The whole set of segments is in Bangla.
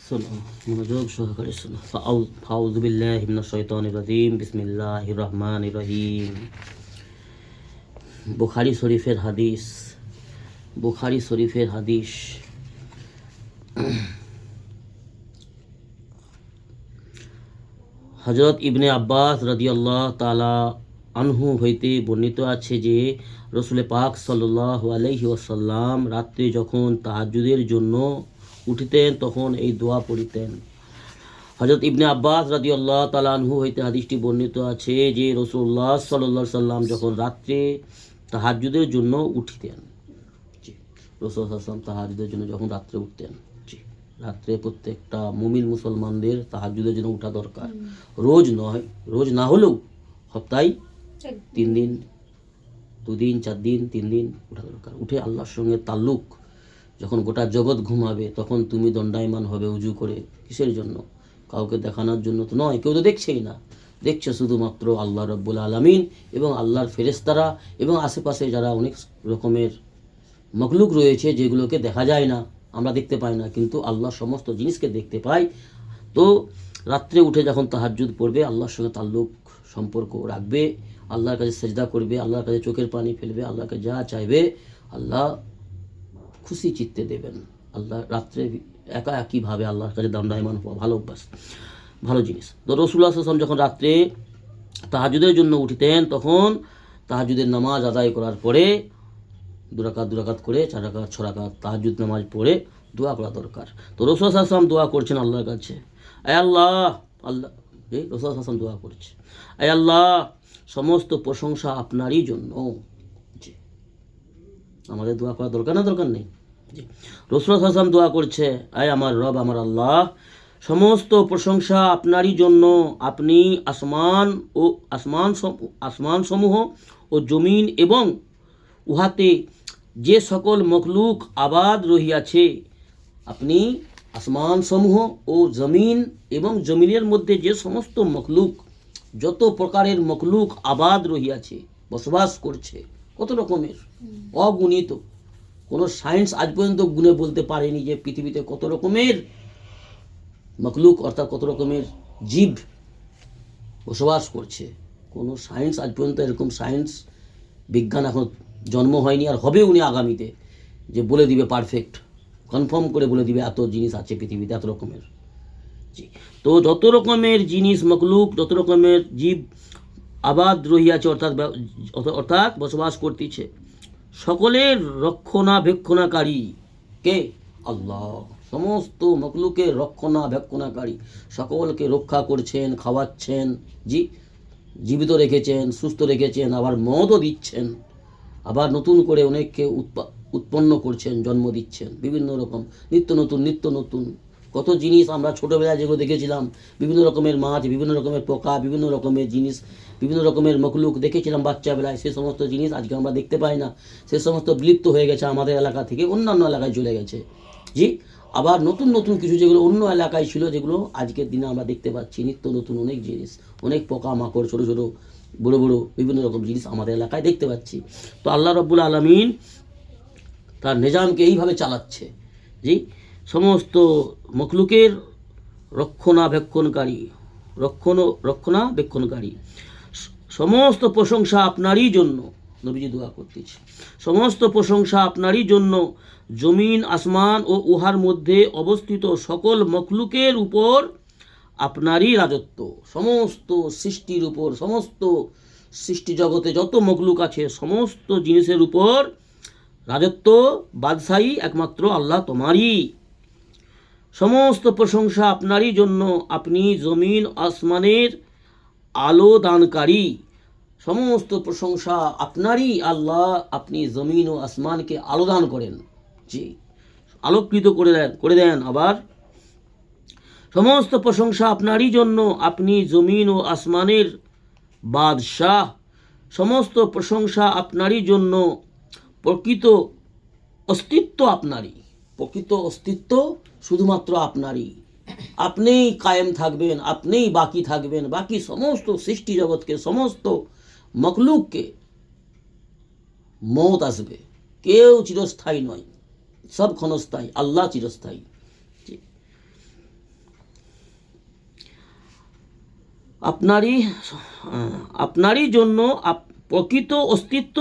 শোনো, মনোযোগ সহকারে শোনো। ফাউযু বিল্লাহি মিনাশ শাইতানির রাজিম। বিসমিল্লাহির রহমানির রহিম। বুখারী শরীফের হাদিস। হযরত ইবনে আব্বাস রাদিয়াল্লাহু তাআলা আনহু হইতে বর্ণিত আছে যে রাসূল পাক সাল্লাল্লাহু আলাইহি ওয়াসাল্লাম রাত্রে যখন তাহাজ্জুদের জন্য উঠিতেন তখন এই দোয়া পড়িতেন। হযরত ইবনে আব্বাস রাদিয়াল্লাহু তাআলা আনহু হইতে হাদিসটি বর্ণিত আছে যে রাসূলুল্লাহ সাল্লাল্লাহু আলাইহি সাল্লাম যখন রাত্রে তাহাজ্জুদের জন্য উঠিতেন, রাসূল সাল্লাল্লাহু আলাইহি ওয়াসাল্লাম তাহাজ্জুদের জন্য যখন রাত্রে উঠতেন, রাত্রে প্রত্যেকটা মুমিন মুসলমানদের তাহাজ্জুদের জন্য উঠা দরকার। রোজ নয়, রোজ না হলেও সপ্তাহে 3 দিন, 2 দিন, 4 দিন, 3 দিন উঠা দরকার। উঠে আল্লাহর সঙ্গে তাল্লুক, যখন গোটা জগৎ ঘুমাবে তখন তুমি দণ্ডায়মান হবে উজু করে। কিসের জন্য? কাউকে দেখানোর জন্য তো নয়, কেউ তো দেখছেই না, দেখছে শুধুমাত্র আল্লাহ রব্বুল আলামিন এবং আল্লাহর ফেরেশতারা এবং আশেপাশে যারা অনেক রকমের মখলুক রয়েছে যেগুলোকে দেখা যায় না, আমরা দেখতে পাই না, কিন্তু আল্লাহ সমস্ত জিনিসকে দেখতে পাই। তো রাত্রে উঠে যখন তাহাজ্জুদ পড়বে, আল্লাহর সঙ্গে তাল্লুক সম্পর্ক রাখবে, আল্লাহর কাছে সেজদা করবে, আল্লাহর কাছে চোখের পানি ফেলবে, আল্লাহকে যা চাইবে আল্লাহ খুশি চিত্তে দেবেন। আল্লাহ রাত্রে একা একইভাবে আল্লাহর কাছে দণ্ডায়মান হওয়া ভালো অভ্যাস, ভালো জিনিস। তো রাসূলুল্লাহ সাল্লাল্লাহু আলাইহি ওয়াসাল্লাম যখন রাত্রে তাহাজ্জুদের জন্য উঠিতেন তখন তাহাজ্জুদের নামাজ আদায় করার পরে 2 রাকাত করে 4 রাকাত 6 রাকাত তাহাজ্জুদ নামাজ পড়ে দোয়া করা দরকার। তো রাসূল সাল্লাল্লাহু আলাইহি ওয়াসাল্লাম দোয়া করছেন আল্লাহর কাছে, আয় আল্লাহ, রাসূল সাল্লাল্লাহু আলাইহি ওয়াসাল্লাম দোয়া করছে, আয় আল্লাহ, সমস্ত প্রশংসা আপনারই জন্য। জি, আমাদের দোয়া করা দরকার না? দরকার নেই। জি, রাসূল সাল্লাল্লাহু আলাইহি ওয়াসাল্লাম দোয়া করছে, আয় আমার রব, আমার আল্লাহ, সমস্ত প্রশংসা আপনারই জন্য। আপনি আসমান সমূহ ও জমিন এবং উহাতে যে সকল মখলুক আবাদ রহিয়াছে, আপনি আসমান সমূহ ও জমিন এবং জমিনের মধ্যে যে সমস্ত মখলুক, যত প্রকারের মখলুক আবাদ রহিয়াছে, বসবাস করছে, কত রকমের, অগণিত। কোনো সায়েন্স আজ পর্যন্ত গুণে বলতে পারেনি যে পৃথিবীতে কত রকমের মখলুক অর্থাৎ কত রকমের জীব বসবাস করছে। কোনো সায়েন্স আজ পর্যন্ত এরকম সায়েন্স বিজ্ঞান এখন জন্ম হয়নি, আর হবে উনি আগামীতে, যে বলে দিবে পারফেক্ট কনফার্ম করে বলে দিবে এত জিনিস আছে পৃথিবীতে, এত রকমের। জি, তো যত রকমের জিনিস মখলুক, যত রকমের জীব আবাদ রহিয়াছে অর্থাৎ বসবাস করতেছে, সকলের রক্ষণাবেক্ষণাকারী কে? আল্লাহ। সমস্ত মখলুকের রক্ষণাবেক্ষণাকারী, সকলকে রক্ষা করছেন, খাওয়াচ্ছেন, জীবিত রেখেছেন, সুস্থ রেখেছেন, আবার মদও দিচ্ছেন, আবার নতুন করে অনেককে উৎপন্ন করছেন, জন্ম দিচ্ছেন, বিভিন্ন রকম নিত্য নতুন কত জিনিস আমরা ছোটোবেলায় যেগুলো দেখেছিলাম, বিভিন্ন রকমের মাছ, বিভিন্ন রকমের পোকা, বিভিন্ন রকমের জিনিস, বিভিন্ন রকমের মখলুক দেখেছিলাম বাচ্চাবেলায়, সে সমস্ত জিনিস আজকে আমরা দেখতে পাই না। সে সমস্ত বিলুপ্ত হয়ে গেছে, আমাদের এলাকা থেকে অন্যান্য এলাকায় চলে গেছে। জি, আবার নতুন কিছু যেগুলো অন্য এলাকায় ছিল, যেগুলো আজকের দিনে আমরা দেখতে পাচ্ছি, নিত্য নতুন অনেক জিনিস, অনেক পোকা মাকড়, ছোটো ছোটো বড় বড় বিভিন্ন রকম জিনিস আমাদের এলাকায় দেখতে পাচ্ছি। তো আল্লাহ রব্বুল আলামিন তার নিজামকে এইভাবে চালাচ্ছে। জি, সমস্ত মখলুকের রক্ষণাবেক্ষণকারী, সমস্ত প্রশংসা আপনারই জন্য। নবীজি দোয়া করতেছে, সমস্ত প্রশংসা আপনারই জন্য, জমিন আসমান ও উহার মধ্যে অবস্থিত সকল মখলুকের উপর আপনারই রাজত্ব। সমস্ত সৃষ্টির উপর, সমস্ত সৃষ্টি জগতে যত মখলুক আছে, সমস্ত জিনিসের উপর রাজত্ব, বাদশাহী একমাত্র আল্লাহ তোমারই। সমস্ত প্রশংসা আপনারই জন্য, আপনি জমিন আসমানের আলো দানকারী। সমস্ত প্রশংসা আপনারই আল্লাহ, আপনি জমিন ও আসমানকে আলো দান করেন। জি, আলোকৃত করে দেন। আবার সমস্ত প্রশংসা আপনারই জন্য, আপনি জমিন ও আসমানের বাদশাহ। সমস্ত প্রশংসা আপনারই জন্য, প্রকৃত অস্তিত্ব আপনারই। প্রকৃত অস্তিত্ব শুধুমাত্র আপনারই। আপনিই কায়েম থাকবেন, আপনিই বাকি থাকবেন। বাকি সমস্ত সৃষ্টি জগৎকে, সমস্ত মখলুককে মওত আসবে, কেউ চিরস্থায়ী নয়, সব ক্ষণস্থায়ী, আল্লাহ চিরস্থায়ী। আপনারই জন্য প্রকৃত অস্তিত্ব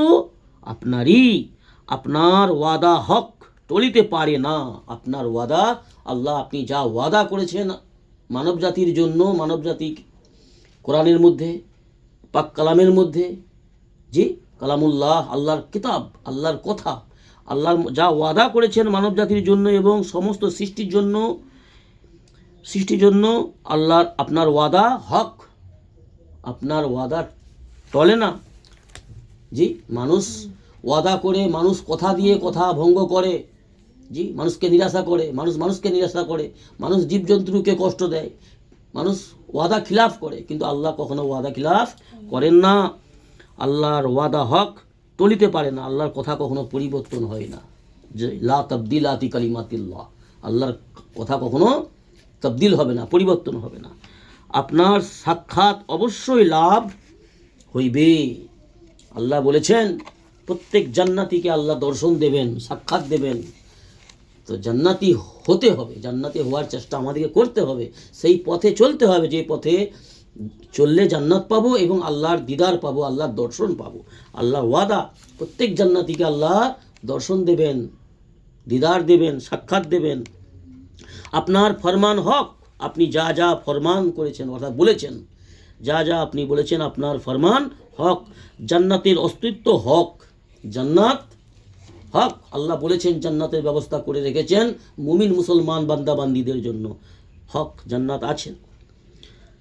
আপনারই। আপনার ওয়াদা হক টলিতে পারে না। আপনার ওয়াদা আল্লাহ, আপনি যা ওয়াদা করেছেন মানব জাতির জন্য, মানব জাতি কোরআনের মধ্যে, পাক কালামের মধ্যে, জি কালামুল্লাহ, আল্লাহর কিতাব, আল্লাহর কথা, আল্লাহর যা ওয়াদা করেছেন মানব জাতির জন্য এবং সমস্ত সৃষ্টির জন্য আল্লাহর, আপনার ওয়াদা হক, আপনার ওয়াদা টলে না। জি মানুষ ওয়াদা করে, মানুষ কথা দিয়ে কথা ভঙ্গ করে, জি মানুষকে নিরাশা করে, মানুষকে নিরাশা করে, মানুষ জীবজন্তুকে কষ্ট দেয়, মানুষ ওয়াদা খিলাফ করে, কিন্তু আল্লাহ কখনো ওয়াদা খিলাফ করেন না। আল্লাহর ওয়াদা হক টলিতে পারে না। আল্লাহর কথা কখনো পরিবর্তন হয় না। যে লা তাবদিলাতি কালিমাতিল্লাহ, আল্লাহর কথা কখনো তবদিল হবে না, পরিবর্তন হবে না। আপনার সাক্ষাৎ অবশ্যই লাভ হইবে। আল্লাহ বলেছেন প্রত্যেক জান্নাতীকে আল্লাহ দর্শন দেবেন, সাক্ষাৎ দেবেন। তো জান্নাতি হতে হবে, জান্নাতি হওয়ার চেষ্টা আমাদেরকে করতে হবে, সেই পথে চলতে হবে যে পথে চললে জান্নাত পাবো এবং আল্লাহর দিদার পাবো, আল্লাহর দর্শন পাবো। আল্লাহর ওয়াদা প্রত্যেক জান্নাতীকে আল্লাহ দর্শন দেবেন, দিদার দেবেন, সাক্ষাৎ দেবেন। আপনার ফরমান হক, আপনি যা যা ফরমান করেছেন অর্থাৎ বলেছেন, যা যা আপনি বলেছেন আপনার ফরমান হক। জান্নাতের অস্তিত্ব হক, জান্নাত হক। আল্লাহ বলেছেন জান্নাতের ব্যবস্থা করে রেখেছেন মুমিন মুসলমান বান্দাবান্দিদের জন্য, হক জান্নাত আছেন।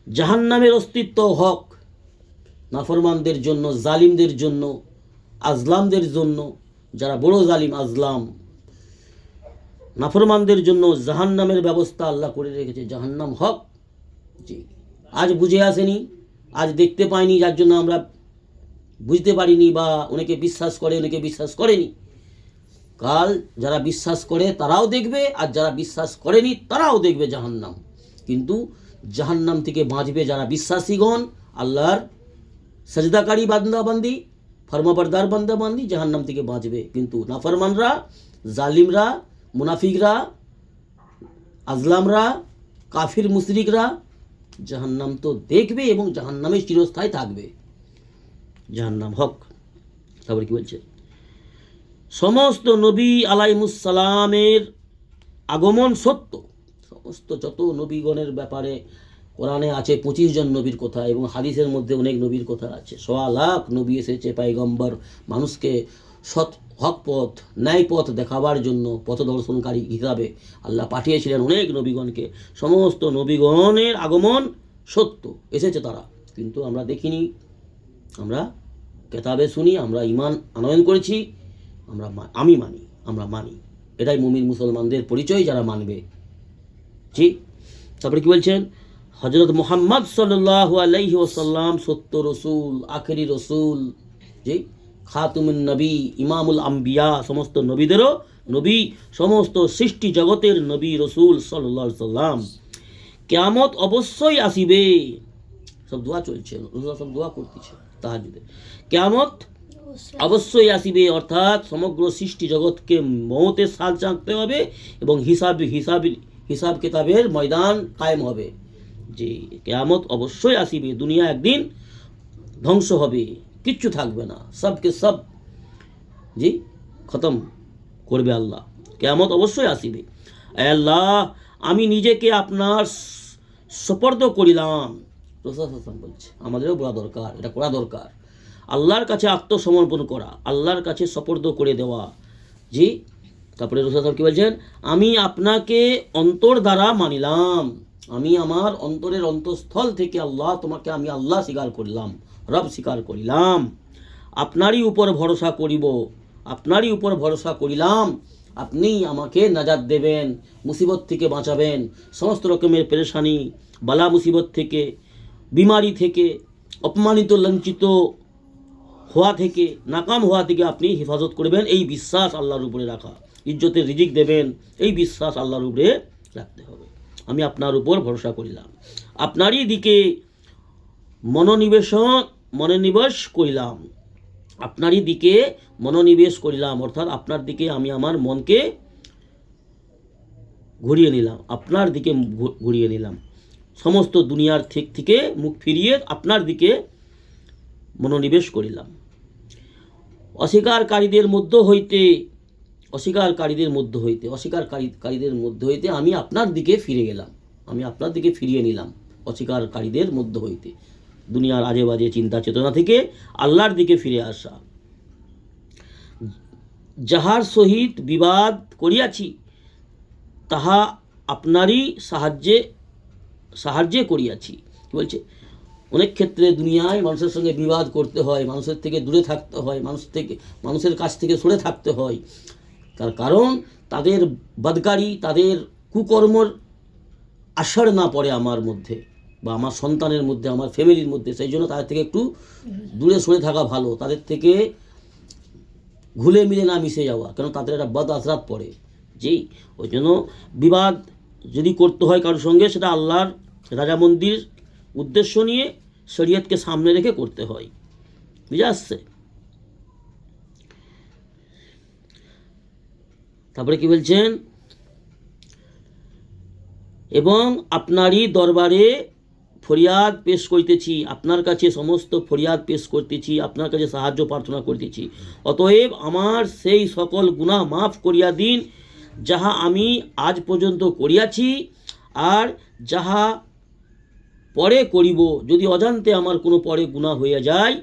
জাহান্নামের অস্তিত্ব হক, নাফরমানদের জন্য, জালিমদের জন্য, আজলামদের জন্য, যারা বড় জালিম আজলাম, নাফরমানদের জন্য জাহান্নামের ব্যবস্থা আল্লাহ করে রেখেছে। জাহান্নাম হক। জি আজ বুঝে আসেনি, আজ দেখতে পাইনি, যার জন্য আমরা বুঝতে পারিনি, বা অনেকে বিশ্বাস করে, অনেকে বিশ্বাস করেনি। কাল যারা বিশ্বাস করে তারাও দেখবে, আর যারা বিশ্বাস করেনি তারাও দেখবে জাহান্নাম। কিন্তু জাহান্নাম থেকে বাঁচবে যারা বিশ্বাসীগণ, আল্লাহর সাজদাকারী বান্দাবান্দি, ফরমাবরদার বান্দাবান্দি, জাহান্নাম থেকে বাঁচবে। কিন্তু নাফরমানরা, জালিমরা, মুনাফিকরা, আজলামরা, কাফির মুশরিকরা জাহান্নাম তো দেখবে এবং জাহান্নামে চিরস্থায়ী থাকবে। জাহান্নাম হক। তারপরে কি বলছে? সমস্ত নবী আলাইহিমুসসালামের আগমন সত্য। সমস্ত যত নবীগণের ব্যাপারে কোরআনে আছে 25 জন নবীর কথা, এবং হাদিসের মধ্যে অনেক নবীর কথা আছে। 1.25 লাখ নবী এসেছে পয়গম্বর মানুষকে সৎ হক পথ, ন্যায় পথ দেখাবার জন্য পথদর্শনকারী হিসাবে আল্লাহ পাঠিয়েছিলেন অনেক নবীগণকে। সমস্ত নবীগণের আগমন সত্য, এসেছে তারা, কিন্তু আমরা দেখিনি, আমরা কেতাবে শুনি, আমরা ঈমান আনয়ন করেছি, আমি মানি, আমরা মানি। এটাই মুমিন মুসলমানদের পরিচয়, যারা মানবে। জি তারপরে কি বলছেন? হযরত মুহাম্মদ সাল্লাল্লাহু আলাইহি ওয়াসাল্লাম সত্য রসুল, আখেরি রসুল, জি খাতুমুন নবী, ইমামুল আম্বিয়া, সমস্ত নবীদেরও নবী, সমস্ত সৃষ্টি জগতের নবী রসুল সাল্লাল্লাহু আলাইহি ওয়াসাল্লাম। কিয়ামত অবশ্যই আসিবে। সব দোয়া চলছে, রোজা সব দোয়া করতেছে তাহাজ্জুদে। কিয়ামত অবশ্যই আসিবে, অর্থাৎ সমগ্র সৃষ্টি জগৎকে মওতের সাল চাঁকতে হবে এবং হিসাব কিতাবের ময়দান কায়েম হবে। যে কিয়ামত অবশ্যই আসিবে, দুনিয়া একদিন ধ্বংস হবে, কিচ্ছু থাকবে না, সবকে সব জি খতম করবে আল্লাহ। কিয়ামত অবশ্যই আসিবে। আল্লাহ, আমি নিজেকে আপনার সুপর্দ করিলাম। রাসূল বলছে আমাদেরও বলা দরকার, এটা করা দরকার। আল্লাহর কাছে আত্মসমর্পণ করা, আল্লাহর কাছে সুপর্দ করে দেওয়া। জি তারপরে রাসূল কি বলছেন? আমি আপনাকে অন্তর দ্বারা মানিলাম। আমি আমার অন্তরের অন্তঃস্থল থেকে আল্লাহ, তোমাকে আমি আল্লাহ স্বীকার করলাম, রব স্বীকার করিলাম। আপনারই উপর ভরসা করিব, আপনারই উপর ভরসা করিলাম। আপনি আমাকে নাজাত দেবেন, মুসিবত থেকে বাঁচাবেন, সমস্ত রকমের পেরেশানি, বালা মুসিবত থেকে, বিমারি থেকে, অপমানিত লাঞ্ছিত হওয়া থেকে, নাকাম হওয়া থেকে আপনি হেফাজত করবেন। এই বিশ্বাস আল্লাহর উপরে রাখা, ইজ্জতের রিজিক দেবেন, এই বিশ্বাস আল্লাহর উপরে রাখতে হবে। আমি আপনার উপর ভরসা করিলাম, আপনারই দিকে মনোনিবেশ করিলাম, আপনারই দিকে মনোনিবেশ করিলাম, অর্থাৎ আপনার দিকে আমি আমার মনকে ঘুরিয়ে নিলাম, আপনার দিকে ঘুরিয়ে নিলাম। সমস্ত দুনিয়ার থেকে মুখ ফিরিয়ে আপনার দিকে মনোনিবেশ করিলাম। অস্বীকারীদের মধ্য হইতে আমি আপনার দিকে ফিরে গেলাম, আমি আপনার দিকে ফিরিয়ে নিলাম অস্বীকারীদের মধ্য হইতে। দুনিয়ার আজে বাজে চিন্তা চেতনা থেকে আল্লাহর দিকে ফিরে আসা। যাহার সহিত বিবাদ করিয়াছি তাহা আপনারই সাহায্যে করিয়াছি। বলছে অনেক ক্ষেত্রে দুনিয়ায় মানুষের সঙ্গে বিবাদ করতে হয়, মানুষের থেকে দূরে থাকতে হয়, মানুষের কাছ থেকে সরে থাকতে হয়। তার কারণ তাদের বদকারি, তাদের কুকর্মর আসর না পড়ে আমার মধ্যে বা আমার সন্তানের মধ্যে, আমার ফ্যামিলির মধ্যে। সেই জন্য তাদের থেকে একটু দূরে সরে থাকা ভালো, তাদের থেকে ঘুলে মিলে না মিশে যাওয়া, কেন তাদের একটা বদ আসরাত পড়ে। ওই জন্য বিবাদ যদি করতে হয় কারোর সঙ্গে, সেটা আল্লাহর রাজামন্দির উদ্দেশ্য নিয়ে শরীয়তকে সামনে রেখে করতে হয়। বুঝে আসছে? তারপরে কি বলছেন? এবং আপনারই দরবারে ফরিয়াদ পেশ করিতেছি, আপনার কাছে সমস্ত ফরিয়াদ পেশ করতেছি, আপনার কাছে সাহায্য প্রার্থনা করিতেছি। অতএব আমার সেই সকল গুনাহ মাফ করিয়া দিন যাহা আমি আজ পর্যন্ত করিয়াছি আর যাহা পরে করিব। যদি অজান্তে আমার কোনো পরে গুনাহ হইয়া যায়,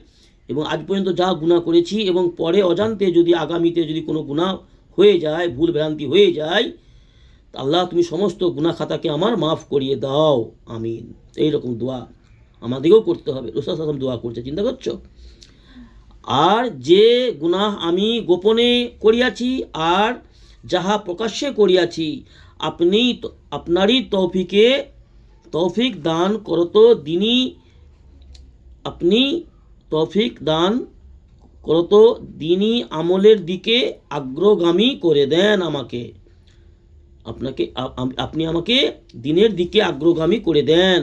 এবং আজ পর্যন্ত যা গুনাহ করেছি এবং পরে অজান্তে যদি আগামীতে যদি কোনো গুনাহ হয়ে যায়, ভুল ভ্রান্তি হয়ে যায়, আল্লাহ তুমি সমস্ত গুনাহ খাতাকে আমার মাফ করিয়ে দাও, আমিন। এইরকম দোয়া আমাদেরকেও করতে হবে। রাসূল সাল্লাল্লাহু আলাইহি ওয়াসাল্লাম দোয়া করছে, চিন্তা করছো? আর যে গুনাহ আমি গোপনে করিয়াছি আর যাহা প্রকাশ্যে করিয়াছি, আপনারই তৌফিক দান করত দিনই, আপনি তৌফিক দান করত দিনই আমলের দিকে আগ্রগামী করে দেন আমাকে। আপনি আমাকে দিনের দিকে আগ্রগামী করে দেন।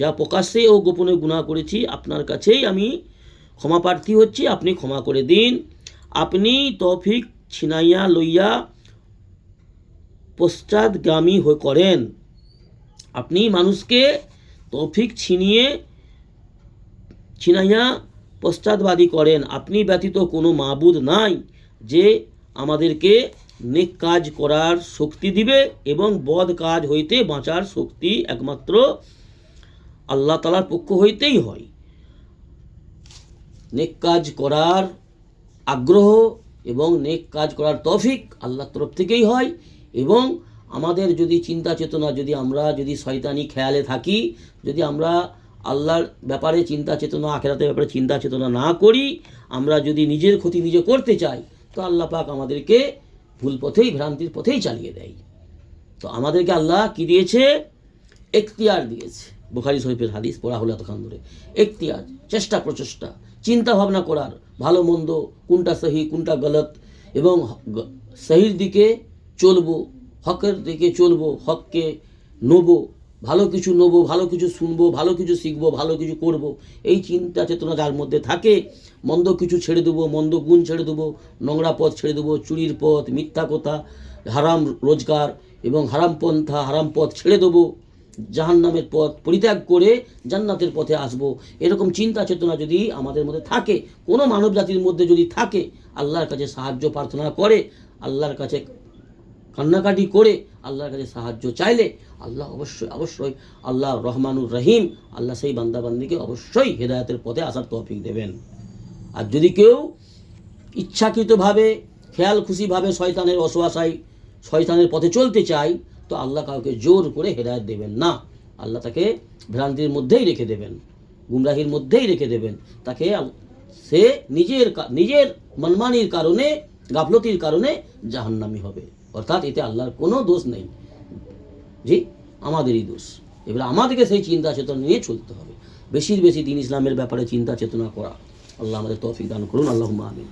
যা প্রকাশ্যে ও গোপনে গুনাহ করেছি আপনার কাছেই আমি ক্ষমা প্রার্থী হচ্ছি, আপনি ক্ষমা করে দিন। আপনি তৌফিক ছিনাইয়া লইয়া পশ্চাৎগামী করেন, আপনি মানুষকে তৌফিক ছিনাইয়া পশ্চাৎবাদী করেন। আপনি ব্যতীত কোনো মাবুদ নাই যে আমাদেরকে নেক কাজ করার শক্তি দিবে এবং বদ কাজ হইতে বাঁচার শক্তি একমাত্র আল্লাহ তাআলার পক্ষ হইতেই হয়। নেক কাজ করার আগ্রহ এবং নেক কাজ করার তৌফিক আল্লাহর তরফ থেকেই হয়। এবং আমাদের যদি চিন্তা চেতনা, আমরা যদি শয়তানি খেয়ালে থাকি, যদি আমরা আল্লাহর ব্যাপারে চিন্তা চেতনা, আখিরাতের ব্যাপারে চিন্তা চেতনা না করি, আমরা যদি নিজের ক্ষতি নিজে করতে চাই, তো আল্লাহ পাক আমাদেরকে ভুল পথেই, ভ্রান্তির পথেই চালিয়ে দেয়। তো আমাদেরকে আল্লাহ কি দিয়েছে? এখতিয়ার দিয়েছে। বুখারী শরীফের হাদিস পড়া হলো এতক্ষণ ধরে। এখতিয়ার, চেষ্টা প্রচেষ্টা, চিন্তা ভাবনা করার, ভালো মন্দ কোনটা সহি কোনটা গলত, এবং সহির দিকে চলবো, হকের দিকে চলবো, হককে নেবো, ভালো কিছু নেবো, ভালো কিছু শুনবো, ভালো কিছু শিখবো, ভালো কিছু করব। এই চিন্তা চেতনা যার মধ্যে থাকে, মন্দ কিছু ছেড়ে দেবো, মন্দ গুণ ছেড়ে দেবো, নোংরা পথ ছেড়ে দেবো, চুরির পথ, মিথ্যা কথা, হারাম রোজগার এবং হারাম পন্থা, হারাম পথ ছেড়ে দেবো, জাহান্নামের পথ পরিত্যাগ করে জান্নাতের পথে আসব। এরকম চিন্তা চেতনা যদি আমাদের মধ্যে থাকে, কোনো মানব জাতির মধ্যে যদি থাকে, আল্লাহর কাছে সাহায্য প্রার্থনা করে, আল্লাহর কাছে কান্নাকাটি করে, আল্লাহর কাছে সাহায্য চাইলে, আল্লাহ অবশ্যই আল্লাহ রহমানুর রহিম, আল্লাহ সেই বান্দাবান্দিকে অবশ্যই হেদায়েতের পথে আসার তৌফিক দেবেন। আর যদি কেউ ইচ্ছাকৃতভাবে, খেয়াল খুশিভাবে শয়তানের অসহায়, শয়তানের পথে চলতে চায়, তো আল্লাহ কাউকে জোর করে হেদায়েত দেবেন না। আল্লাহ তাকে ভ্রান্তির মধ্যেই রেখে দেবেন, গুমরাহির মধ্যেই রেখে দেবেন। তাকে সে নিজের মনমানির কারণে, গাফলতির কারণে জাহান্নামী হবে। অর্থাৎ এতে আল্লাহর কোনো দোষ নেই, আমাদেরই দোষ। এবার আমাদেরকে সেই চিন্তা চেতনা নিয়ে চলতে হবে, বেশি দিন ইসলামের ব্যাপারে চিন্তা চেতনা করা। আল্লাহ আমাদের তৌফিক দান করুন, আল্লাহুম্মা আমিন।